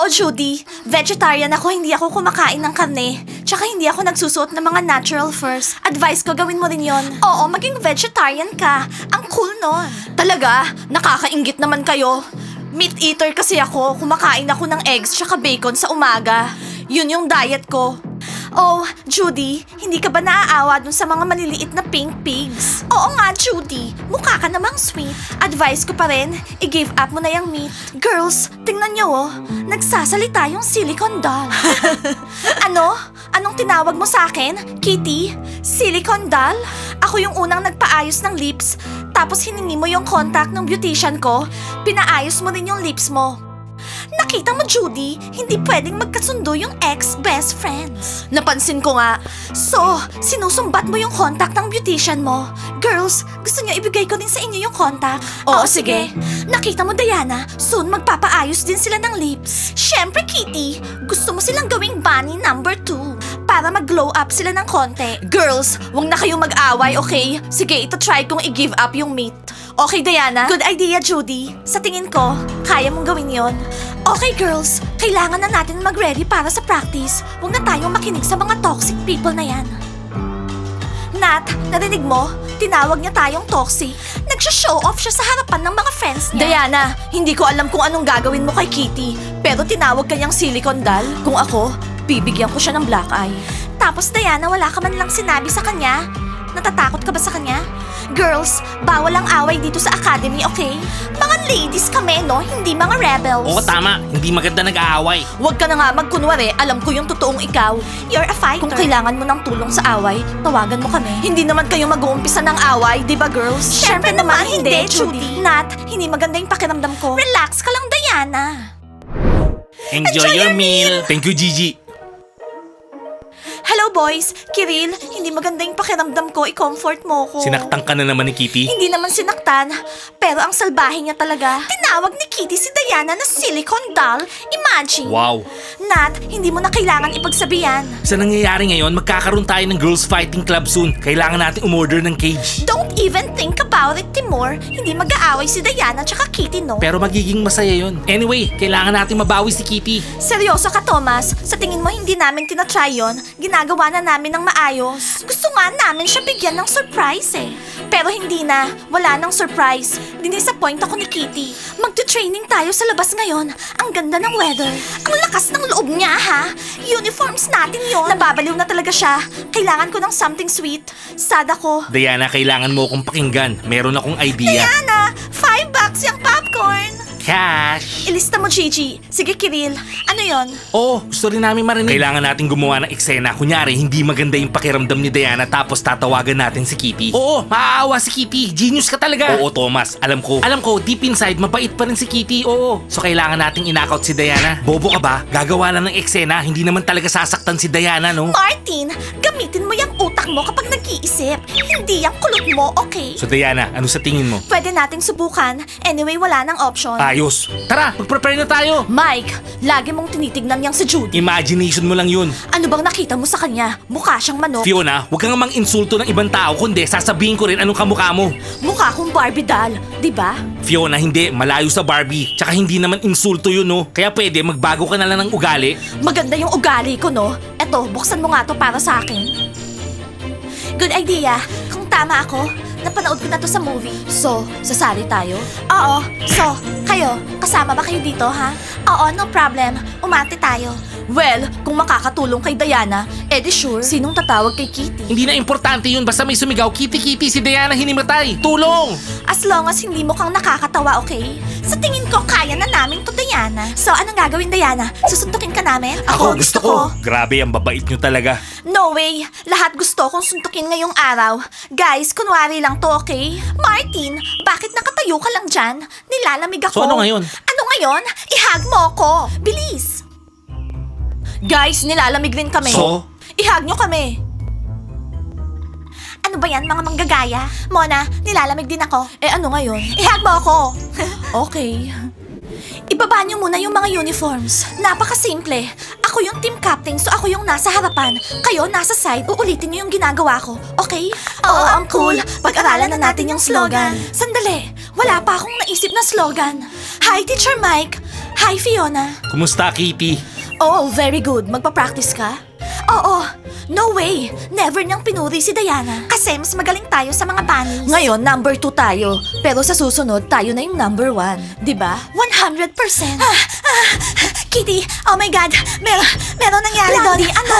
Oo, Judy. Vegetarian ako, hindi ako kumakain ng karne. Tsaka hindi ako nagsusuot ng mga natural furs. Advice ko, gawin mo rin yon. Oo, maging vegetarian ka. Ang cool nun. Talaga? Nakakainggit naman kayo. Meat eater kasi ako. Kumakain ako ng eggs tsaka bacon sa umaga. Yun yung diet ko. Oh, Judy, hindi ka ba naaawa dun sa mga maliliit na pink pigs? Oo nga, Judy. Mukha ka namang sweet. Advice ko pa rin, i-give up mo na yung meat. Girls, tingnan nyo oh. Nagsasalita yung silicone doll. Ano? Anong tinawag mo sa akin? Kitty? Silicone doll? Ako yung unang nagpaayos ng lips. Tapos hiningi mo yung contact ng beautician ko. Pinaayos mo rin yung lips mo. Nakita mo, Judy, hindi pwedeng magkasundo yung ex-best friends. Napansin ko nga. So, sinusumbat mo yung contact ng beautician mo. Girls, gusto niyo ibigay ko din sa inyo yung contact? Oo, sige. Nakita mo, Diana, soon magpapaayos din sila ng lips. Syempre, Kitty, gusto mo silang gawing bunny number 2 para mag-glow up sila ng konti. Girls, wag na kayong mag-away, okay? Sige, ito try kong i-give up yung meat. Okay, Diana? Good idea, Judy. Sa tingin ko, kaya mong gawin yon. Okay, girls. Kailangan na natin mag-ready para sa practice. Huwag na tayong makinig sa mga toxic people na yan. Nat, narinig mo? Tinawag niya tayong toxic. Nagsha-show off siya sa harapan ng mga friends niya. Diana, hindi ko alam kung anong gagawin mo kay Kitty. Pero tinawag kanyang silicone doll. Kung ako, bibigyan ko siya ng black eye. Tapos, Diana, wala ka man lang sinabi sa kanya? Natatakot ka ba sa kanya? Girls, bawal ang away dito sa academy, okay? Mga ladies kami, no? Hindi mga rebels. Oo, tama. Hindi maganda nag-aaway. Huwag ka na nga magkunwari, alam ko yung totoong ikaw. You're a fighter. Kung kailangan mo ng tulong sa away, tawagan mo kami. Hindi naman kayo mag-uumpisa ng away, di ba girls? Siyempre naman, hindi, Judy. Nat, hindi maganda yung pakiramdam ko. Relax ka lang, Diana. Enjoy your meal. Thank you, Gigi. Hello boys, Kiril, hindi maganda yung pakiramdam ko, i-comfort mo ko. Sinaktan ka na naman ni Kitty. Hindi naman sinaktan, pero ang salbahe niya talaga. Tinawag ni Kitty si Diana na silicone doll. Imagine. Wow. Nat, hindi mo na kailangan ipagsabihan. Sa nangyayari ngayon, magkakaroon tayo ng girls fighting club soon. Kailangan natin umorder ng cage. Don't even think about it, Timur. Hindi mag-aaway si Diana tsaka Kitty, no? Pero magiging masaya yon. Anyway, kailangan natin mabawi si Kitty. Seryoso ka, Thomas? Sa tingin mo hindi namin tinatry yun? Ginagawa na namin ng maayos. Gusto nga namin siya bigyan ng surprise eh. Pero hindi na. Wala nang surprise. Dinisappoint ako ni Kitty. Magte-training tayo sa labas ngayon. Ang ganda ng weather. Ang lakas ng loob niya, ha? Uniforms natin yon. Nababaliw na talaga siya. Kailangan ko ng something sweet. Sad ako. Diana, kailangan mo akong pakinggan. Meron akong idea. Diana, $5 yung popcorn. Cash! Ilista mo, Gigi. Sige, Kiril. Ano yon? Oo, gusto rin namin marinig. Kailangan natin gumawa ng eksena. Kunyari, hindi maganda yung pakiramdam ni Diana tapos tatawagan natin si Kitty. Oo, maaawa si Kitty. Genius ka talaga. Oo, Thomas. Alam ko, deep inside, mabait pa rin si Kitty. Oo. So, kailangan nating in-knockout si Diana. Bobo ka ba? Gagawa lang ng eksena. Hindi naman talaga sasaktan si Diana, no? Martin, gamitin mo yung utak mo kapag nag-iisip. Hindi yung kulot mo, okay? So, Diana, ano sa tingin mo? Pwede nating subukan. Anyway, wala nang option. Ayos. Tara, mag-prepare na tayo. Mike, lagi mong tinitignan yang si Judy. Imagination mo lang yun. Ano bang nakita mo sa kanya? Mukha siyang manok. Fiona, huwag kang mang-insulto ng ibang tao kundi sasabihin ko rin anong kamukha mo. Mukha akong Barbie doll, di ba? Fiona, hindi. Malayo sa Barbie. Tsaka hindi naman insulto yun, no? Kaya pwede, magbago ka na lang ng ugali. Maganda yung ugali ko, no? Eto, buksan mo nga to para sa akin. Good idea. Kung tama ako, napanood ko na to sa movie. So, sasali tayo? Oo. So, kayo, kasama ba kayo dito, ha? Oo, no problem. Umarte tayo. Well, kung makakatulong kay Diana, edi sure. Sinong tatawag kay Kitty? Hindi na importante yun. Basta may sumigaw, Kitty, si Diana hinimatay. Tulong! As long as hindi mo kang nakakatawa, okay? Sa tingin ko, kaya na namin to, Diana. So, anong gagawin, Diana? Susuntukin ka namin? gusto ko. Grabe, ang babait nyo talaga. No way! Lahat gusto kong suntukin ngayong araw. Guys, kunwari lang to, okay? Martin, bakit nakatayo ka lang dyan? Nilalamig ako. So, ano ngayon? Ano ngayon? Ihag mo ako. Bilis! Guys, nilalamig rin kami. So? Ihag nyo kami. Ano ba yan, mga manggagaya? Mona, nilalamig din ako. Eh ano ngayon? Ihag mo ako. Okay. Ibaba niyo muna yung mga uniforms. Napakasimple. Ako yung team captain, so ako yung nasa harapan. Kayo nasa side, uulitin niyo yung ginagawa ko. Okay? Oo, ang cool. Pag-aralan na natin yung slogan. Sandali, wala pa akong naisip na slogan. Hi, Teacher Mike. Hi, Fiona. Kumusta, Kitty? Oh, very good. Magpa-practice ka? Oo. No way. Never niyang pinuri si Diana. Kasi mas magaling tayo sa mga bunnies. Ngayon, number 2 tayo. Pero sa susunod, tayo na yung number 1. Diba? 100%. Kitty, oh my God. Meron nangyari doon. Ano?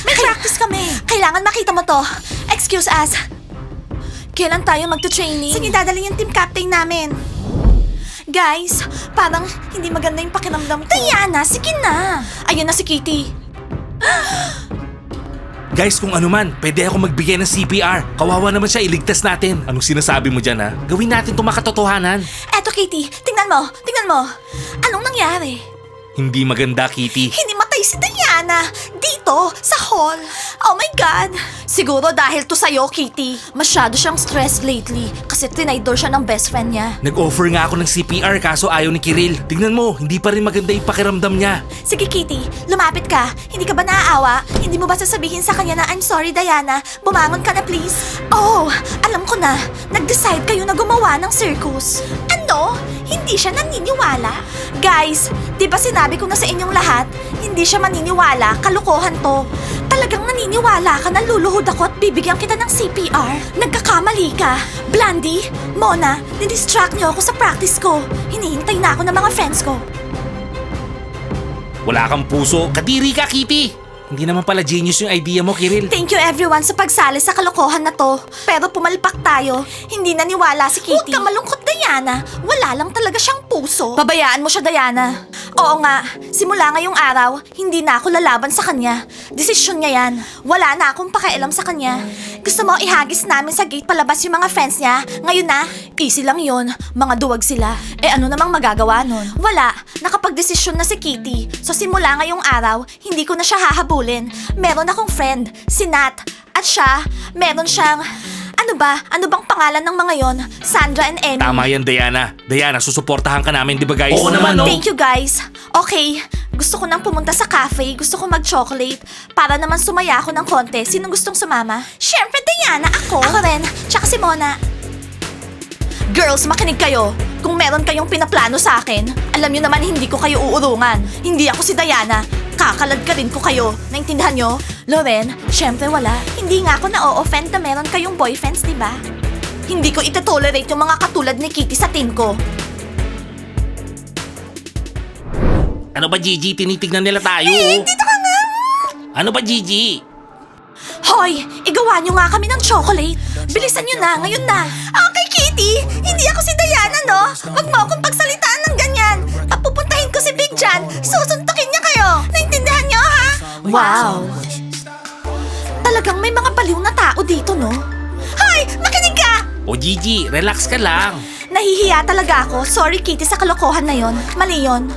May practice kami. Kailangan makita mo to. Excuse us. Kailan tayo magto-training? Sige, dadalhin yung team captain namin. Guys, parang hindi maganda yung pakiramdam ko. Diana, sige na. Ayun na si Kitty. Guys, kung ano man, pwede ako magbigay ng CPR. Kawawa naman siya, iligtas natin. Anong sinasabi mo dyan, ha? Gawin natin itong makatotohanan. Eto, Kitty. Tingnan mo. Anong nangyari? Hindi maganda, Kitty. Hinimatay si Diana dito sa hall. Oh my God! Siguro dahil to sa'yo, Kitty. Masyado siyang stressed lately kasi tinaydor siya ng best friend niya. Nag-offer nga ako ng CPR kaso ayaw ni Kiril. Tignan mo, hindi pa rin maganda yung pakiramdam niya. Sige, Kitty. Lumapit ka. Hindi ka ba naaawa? Hindi mo ba sasabihin sa kanya na I'm sorry, Diana? Bumangon ka na, please. Oh, alam ko na. Nag-decide kayo na gumawa ng circus. Ano? Hindi siya naniniwala? Guys, di ba sinabi ko na sa inyong lahat? Hindi siya maniniwala. Kalokohan to. Talagang naniniwala ka na luluhod ako at bibigyan kita ng CPR? Nagkakamali ka. Blandy, Mona, nidistract niyo ako sa practice ko. Hinihintay na ako ng mga friends ko. Wala kang puso. Kadiri ka, Kitty. Hindi naman pala genius yung idea mo, Kiril. Thank you everyone sa pagsali sa kalokohan na to. Pero pumalpak tayo. Hindi naniwala si Kitty. Huwag ka malungkot, Diana. Wala lang talaga siyang puso. Pabayaan mo siya, Diana. Oo nga. Simula ngayong araw, hindi na ako lalaban sa kanya. Desisyon niya yan. Wala na akong pakialam sa kanya. Gusto mo ihagis namin sa gate palabas yung mga friends niya? Ngayon na? Easy lang yun. Mga duwag sila. Eh ano namang magagawa nun? Wala. Nakapag-desisyon na si Kitty. So simula ngayong araw, hindi ko na siya hahabulin. Meron akong friend, si Nat. At siya, meron siyang... Ano ba? Ano bang pangalan ng mga yon? Sandra and Emmy. Tama yan, Diana. Diana, susuportahan ka namin, di ba, guys? Oo naman, no? Thank you, guys. Okay, gusto ko nang pumunta sa cafe. Gusto ko mag-chocolate. Para naman sumaya ako ng konti. Sinong gustong sumama? Siyempre, Diana, ako. Ako rin. Tsaka si Mona. Girls, makinig kayo. Kung meron kayong pinaplano sa akin, alam niyo naman hindi ko kayo uurungan. Hindi ako si Diana. Kakalad ka rin ko kayo. Naintindihan nyo? Loren, syempre wala. Hindi nga ako na-o-offend na meron kayong boyfriends, di ba? Hindi ko itotolerate yung mga katulad ni Kitty sa team ko. Ano ba, Gigi? Tinitignan nila tayo. Dito ka nga! Ano ba, Gigi? Hoy, igawa nyo nga kami ng chocolate. Bilisan nyo na, ngayon na. Okay, Kitty. Hindi ako si Diana, no? Huwag mo akong pagsalitaan ng ganyan. Papupuntahin ko si Big John. Susuntukin niya kayo. Naintindihan nyo, ha? Wow. Talagang may mga baliw na tao dito, no? Hoy, makinig ka! O, Gigi, relax ka lang. Nahihiya talaga ako. Sorry, Kitty, sa kalokohan na yon. Mali yon.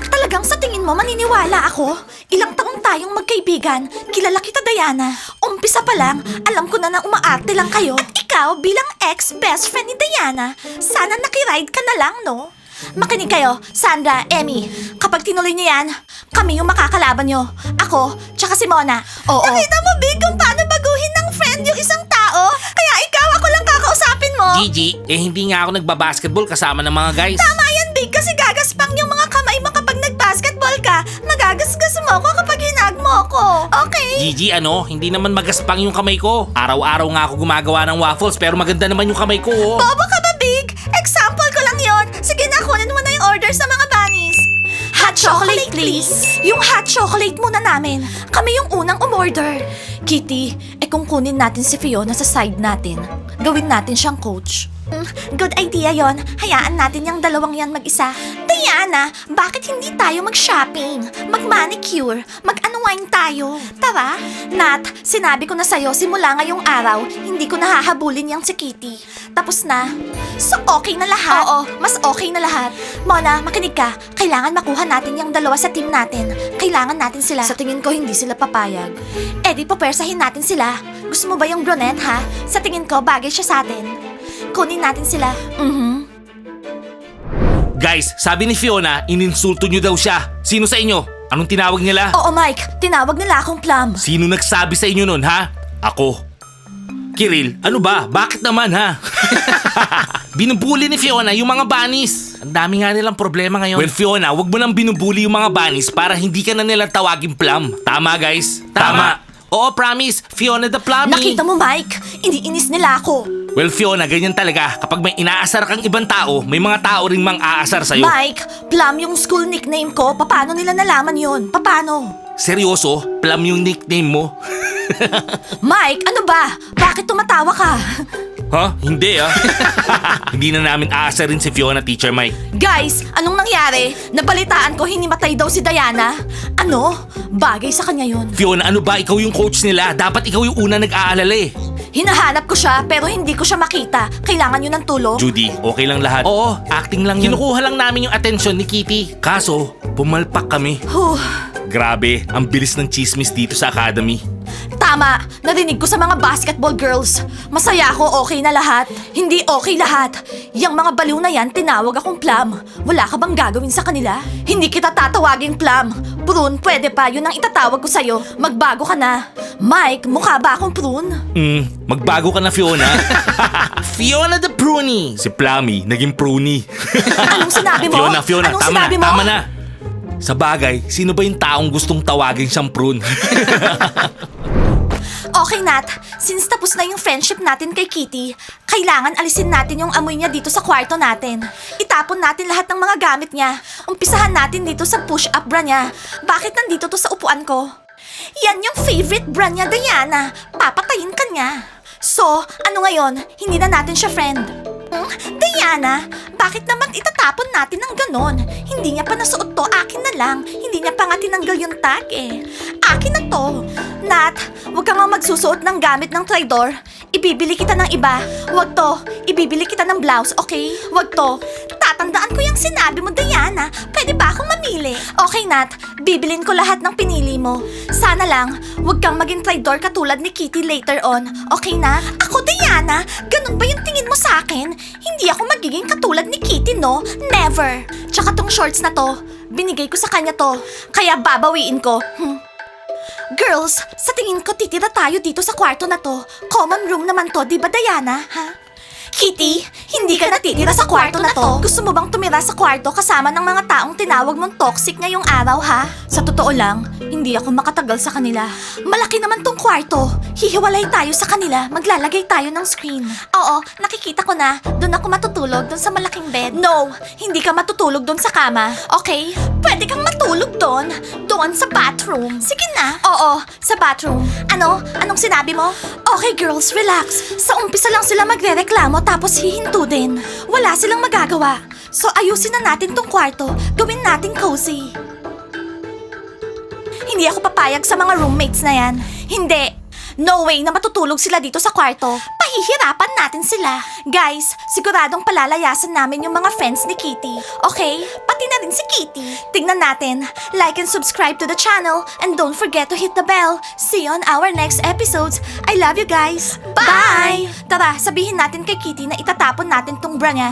Talagang sa tingin mo maniniwala ako? Ilang taon tayong magkaibigan. Kilala kita, Diana. Umpisa pa lang, alam ko na umaarte lang kayo. At ikaw bilang ex-best friend ni Diana, sana nakiride ka na lang, no? Makinig kayo, Sandra, Emmy. Kapag tinuloy niyo yan, kami yung makakalaban niyo. Ako, tsaka si Mona. Oo. Nakita mo, Big, kung paano baguhin ng friend yung isang tao? Kaya ikaw, ako lang kakausapin mo. Gigi, hindi nga ako nagbabasketball kasama ng mga guys. Tama yan, Big, kasi gagaspang yung mga kamay mo kapag nag-basketball ka. Magagasgas mo ako kapag hinag mo ako. Okay? Gigi, hindi naman magaspang yung kamay ko. Araw-araw nga ako gumagawa ng waffles pero maganda naman yung kamay ko. Bobo ka ba, Big? Example ko lang yon. Sige na, kunin mo na yung orders sa mga bunnies. Hot chocolate, please. Yung hot chocolate muna namin. Kami yung unang umorder. Kitty, kung kunin natin si Fiona sa side natin, gawin natin siyang coach. Good idea yon. Hayaan natin yung dalawang yan mag-isa. Diana, bakit hindi tayo mag-shopping? Mag-manicure? Mag-unwind tayo? Tara? Nat, sinabi ko na sa'yo, simula ngayong araw, hindi ko nahahabulin yung si Kitty. Tapos na. So okay na lahat? Oo, mas okay na lahat. Mona, makinig ka. Kailangan makuha natin yung dalawa sa team natin. Kailangan natin sila. Sa tingin ko, hindi sila papayag. Di papersahin natin sila. Gusto mo ba yung brunette, ha? Sa tingin ko, bagay siya sa atin. Kunin natin sila. Guys, sabi ni Fiona, ininsulto nyo daw siya. Sino sa inyo? Anong tinawag nila? Oo, Mike. Tinawag nila akong plum. Sino nagsabi sa inyo nun, ha? Ako. Kiril, ano ba? Bakit naman, ha? Binubuli ni Fiona yung mga bunnies. Ang dami nga nilang problema ngayon. Well, Fiona, wag mo nang binubuli yung mga bunnies para hindi ka na nila tawaging plum. Tama, guys? Tama. Oo, promise. Fiona the Plummy. Nakita mo, Mike? Iniinis nila ako. Well, Fiona, ganyan talaga. Kapag may inaasar kang ibang tao, may mga tao ring mang-aasar sa'yo. Mike, Plum yung school nickname ko. Paano nila nalaman yun? Paano? Seryoso? Plum yung nickname mo? Mike, ano ba? Bakit tumatawa ka? Ha? Hindi ah. Hindi na namin aasarin si Fiona, Teacher Mike. Guys, anong nangyari? Nabalitaan ko hinimatay daw si Diana. Ano? Bagay sa kanya yun. Fiona, ano ba? Ikaw yung coach nila. Dapat ikaw yung una nag-aalala eh. Hinahanap ko siya pero hindi ko siya makita. Kailangan yun ng tulong. Judy, okay lang lahat. Oo, acting lang yun. Kinukuha lang namin yung atensyon ni Kitty. Kaso, pumalpak kami. Huh. Grabe, ang bilis ng chismis dito sa academy. Tama, narinig ko sa mga basketball girls. Masaya ako, okay na lahat. Hindi okay lahat. Yang mga baliw na yan, tinawag akong Plum. Wala ka bang gagawin sa kanila? Hindi kita tatawaging Plum. Prune, pwede pa, yun ang itatawag ko sa'yo. Magbago ka na. Mike, mukha ba akong Prune? Magbago ka na, Fiona. Fiona the Pruny. Si Plummy, naging Pruny. Anong sinabi mo? Fiona, Anong tama sinabi na, mo? tama na. Sa bagay, sino ba yung taong gustong tawagin siyang prune? Okay, Nat. Since tapos na yung friendship natin kay Kitty, kailangan alisin natin yung amoy niya dito sa kwarto natin. Itapon natin lahat ng mga gamit niya. Umpisahan natin dito sa push-up bra niya. Bakit nandito to sa upuan ko? Yan yung favorite bra niya, Diana. Papatayin ka niya. So, ano ngayon? Hindi na natin siya friend. Diana, bakit naman itatapon natin ng ganon? Hindi niya pa nasuot to, akin na lang. Hindi niya pa nga tinanggal yung tag eh. Akin na to. Nat, huwag ka nga magsusuot ng gamit ng traidor. Ibibili kita ng iba. Huwag to. Ibibili kita ng blouse, okay? Huwag to. Tatandaan ko yung sinabi mo, Diana. Pwede ba akong mamili? Okay, Nat. Bibilin ko lahat ng pinili mo. Sana lang, huwag kang maging traidor katulad ni Kitty later on. Okay, Nat? Ako, Diana? Ganun ba yung tingin mo sa akin? Hindi ako magiging katulad ni Kitty, no? Never. Tsaka tong shorts na to, binigay ko sa kanya to. Kaya babawiin ko. Girls, sa tingin ko titira tayo dito sa kwarto na to. Common room naman to, di ba Diana? Ha? Kitty, hindi ka natitira sa kwarto na to. Gusto mo bang tumira sa kwarto kasama ng mga taong tinawag mong toxic ngayong araw, ha? Sa totoo lang, hindi ako makatagal sa kanila. Malaki naman tong kwarto. Hihiwalay tayo sa kanila, maglalagay tayo ng screen. Oo, nakikita ko na. Doon ako matutulog, doon sa malaking bed. No, hindi ka matutulog doon sa kama. Okay? Pwede kang matulog doon. Doon sa bathroom. Sige na. Oo, sa bathroom. Ano? Anong sinabi mo? Okay girls, relax. Sa umpisa lang sila magrereklamo tapos hihinto din. Wala silang magagawa. So ayusin na natin tong kwarto. Gawin natin cozy. Hindi ako papayag sa mga roommates na yan. Hindi. No way na matutulog sila dito sa kwarto. Pahihirapan natin sila. Guys, siguradong palalayasan namin yung mga friends ni Kitty. Okay? Pati na rin si Kitty. Tingnan natin. Like and subscribe to the channel. And don't forget to hit the bell. See you on our next episodes. I love you guys. Bye! Tara, sabihin natin kay Kitty na itatapon natin tong bra niya.